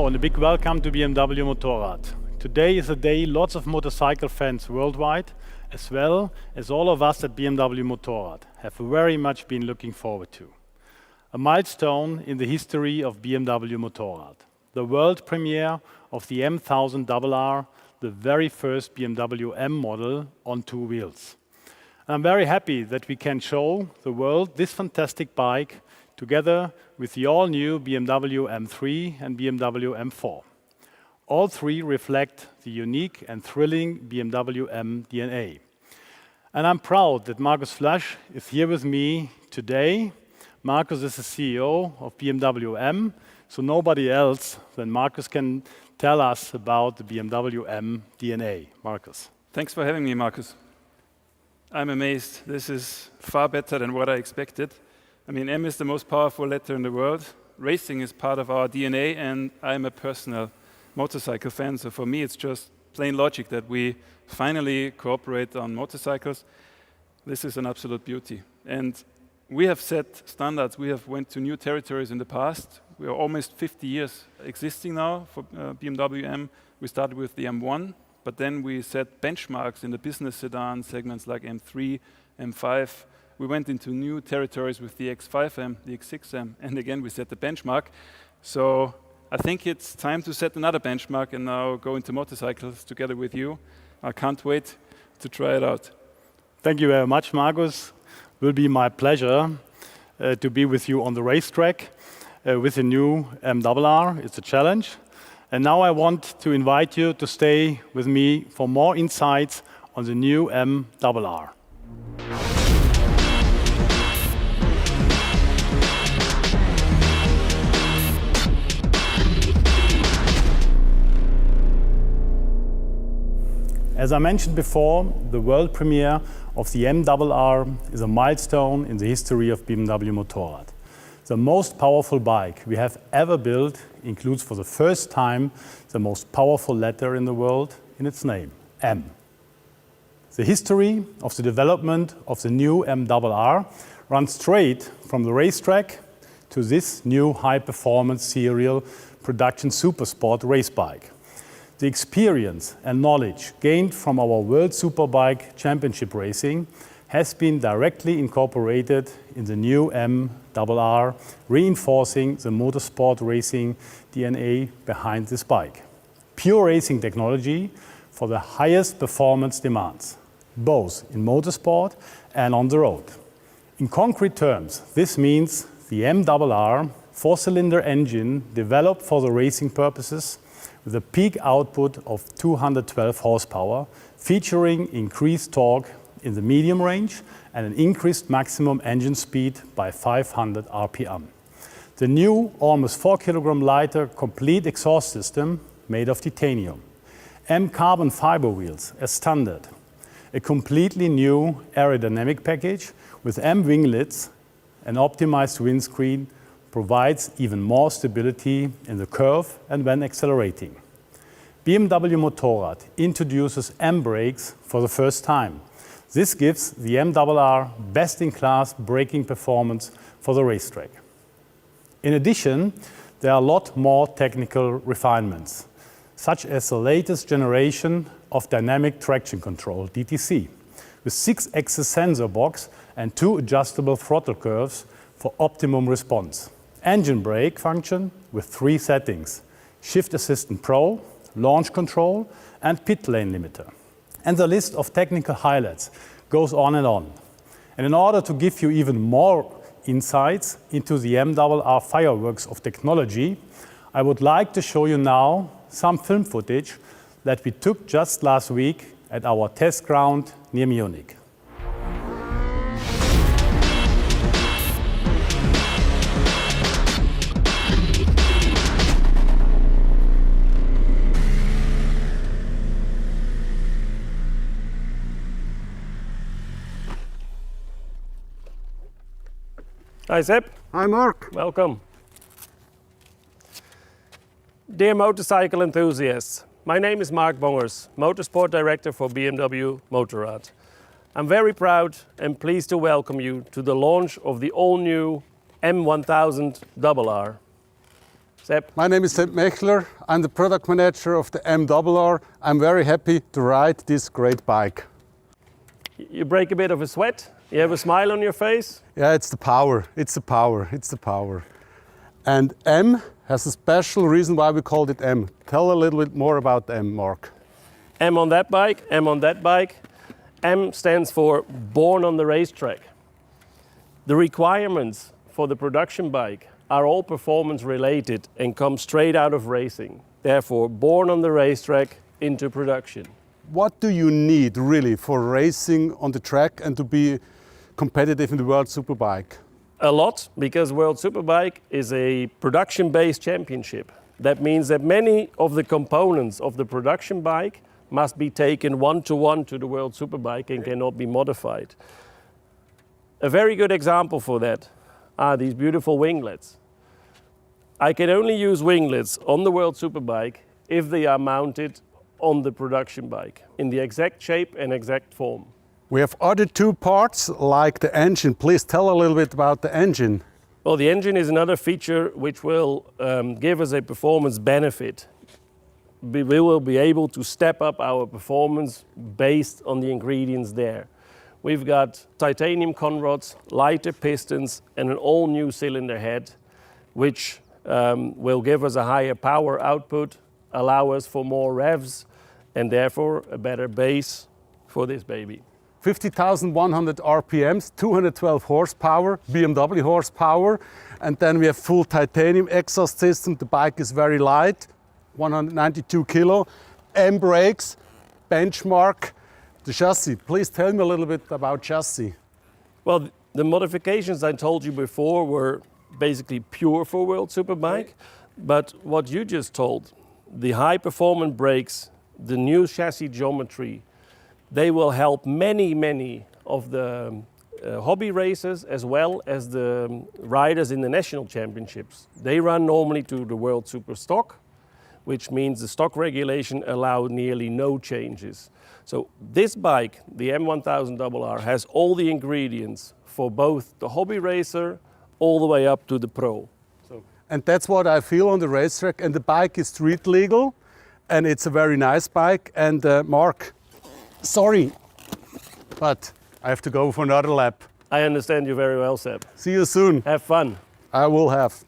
Hello and a big welcome to BMW Motorrad. Today is a day lots of motorcycle fans worldwide, as well as all of us at BMW Motorrad, have very much been looking forward to. A milestone in the history of BMW Motorrad. The world premiere of the M1000RR, the very first BMW M model on two wheels. I'm very happy that we can show the world this fantastic bike together with the all-new BMW M3 and BMW M4. All three reflect the unique and thrilling BMW M DNA. And I'm proud that Markus Flasch is here with me today. Markus is the CEO of BMW M, so nobody else than Markus can tell us about the BMW M DNA. Markus. Thanks for having me, Markus. I'm amazed. This is far better than what I expected. I mean, M is the most powerful letter in the world. Racing is part of our DNA, and I'm a personal motorcycle fan, so for me it's just plain logic that we finally cooperate on motorcycles. This is an absolute beauty. And we have set standards. We have went to new territories in the past. We are almost 50 years existing now for BMW M. We started with the M1, but then we set benchmarks in the business sedan segments like M3, M5. We went into new territories with the X5M, the X6M, and again we set the benchmark. So I think it's time to set another benchmark and now go into motorcycles together with you. I can't wait to try it out. Thank you very much, Markus. It will be my pleasure to be with you on the racetrack with the new M00RR. It's a challenge. And now I want to invite you to stay with me for more insights on the new M00RR. As I mentioned before, the world premiere of the M00RR is a milestone in the history of BMW Motorrad. The most powerful bike we have ever built includes for the first time the most powerful letter in the world in its name, M. The history of the development of the new M00RR runs straight from the racetrack to this new high-performance serial production supersport race bike. The experience and knowledge gained from our World Superbike Championship racing has been directly incorporated in the new M00RR, reinforcing the motorsport racing DNA behind this bike. Pure racing technology for the highest performance demands, both in motorsport and on the road. In concrete terms, this means the M00RR four-cylinder engine developed for the racing purposes with a peak output of 212 horsepower, featuring increased torque in the medium range and an increased maximum engine speed by 500 RPM. The new, almost 4 kilogram lighter, complete exhaust system made of titanium. M carbon fiber wheels as standard. A completely new aerodynamic package with M winglets, an optimized windscreen, provides even more stability in the curve and when accelerating. BMW Motorrad introduces M brakes for the first time. This gives the M00RR best-in-class braking performance for the racetrack. In addition, there are a lot more technical refinements, such as the latest generation of dynamic traction control, DTC, with 6-axis sensor box and 2 adjustable throttle curves for optimum response. Engine brake function with 3 settings: Shift Assistant Pro, Launch Control and Pit Lane Limiter. And the list of technical highlights goes on and on. And in order to give you even more insights into the M00RR fireworks of technology, I would like to show you now some film footage that we took just last week at our test ground near Munich. Hi Sepp. Hi Mark. Welcome. Dear motorcycle enthusiasts, my name is Mark Bongers, Motorsport Director for BMW Motorrad. I'm very proud and pleased to welcome you to the launch of the all-new M1000RR. Sepp. My name is Sepp Mechler. I'm the product manager of the M1000RR. I'm very happy to ride this great bike. You break a bit of a sweat. You have a smile on your face. Yeah, it's the power. It's the power. It's the power. And M has a special reason why we called it M. Tell a little bit more about M, Mark. M on that bike, M on that bike. M stands for born on the racetrack. The requirements for the production bike are all performance related and come straight out of racing. Therefore, born on the racetrack into production. What do you need really for racing on the track and to be competitive in the World Superbike? A lot, because World Superbike is a production-based championship. That means that many of the components of the production bike must be taken one-to-one to the World Superbike and cannot be modified. A very good example for that are these beautiful winglets. I can only use winglets on the World Superbike if they are mounted on the production bike in the exact shape and exact form. We have other two parts like the engine. Please tell a little bit about the engine. Well, the engine is another feature which will give us a performance benefit. We will be able to step up our performance based on the ingredients there. We've got titanium conrods, lighter pistons and an all new cylinder head which will give us a higher power output, allow us for more revs and therefore a better base for this baby. 50,100 RPMs, 212 horsepower, BMW horsepower, and then we have full titanium exhaust system. The bike is very light, 192 kilo, M brakes, benchmark. The chassis, please tell me a little bit about chassis. Well, the modifications I told you before were basically pure for World Superbike, but what you just told, the high performance brakes, the new chassis geometry, they will help many of the hobby racers as well as the riders in the national championships. They run normally to the World Super Stock, which means the stock regulation allows nearly no changes. So this bike, the M1000RR, has all the ingredients for both the hobby racer all the way up to the pro. And that's what I feel on the racetrack. And the bike is street legal, and it's a very nice bike. And Mark, sorry, but I have to go for another lap. I understand you very well, Sepp. See you soon. Have fun. I will have.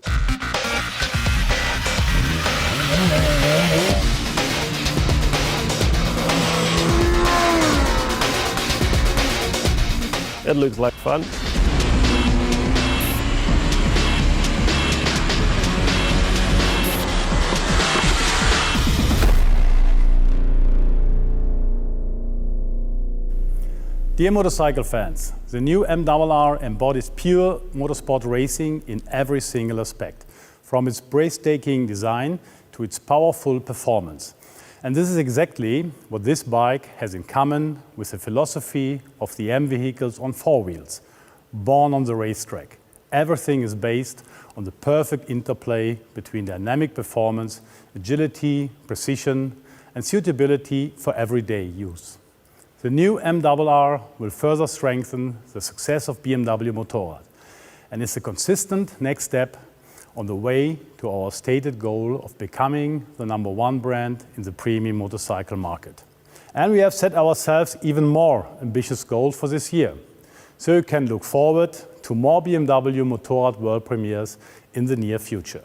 That looks like fun. Dear motorcycle fans, the new M1000RR embodies pure motorsport racing in every single aspect, from its breathtaking design to its powerful performance. And this is exactly what this bike has in common with the philosophy of the M vehicles on four wheels. Born on the racetrack, everything is based on the perfect interplay between dynamic performance, agility, precision, and suitability for everyday use. The new M1000RR will further strengthen the success of BMW Motorrad and is a consistent next step on the way to our stated goal of becoming the #1 brand in the premium motorcycle market. And we have set ourselves even more ambitious goals for this year, so you can look forward to more BMW Motorrad world premieres in the near future.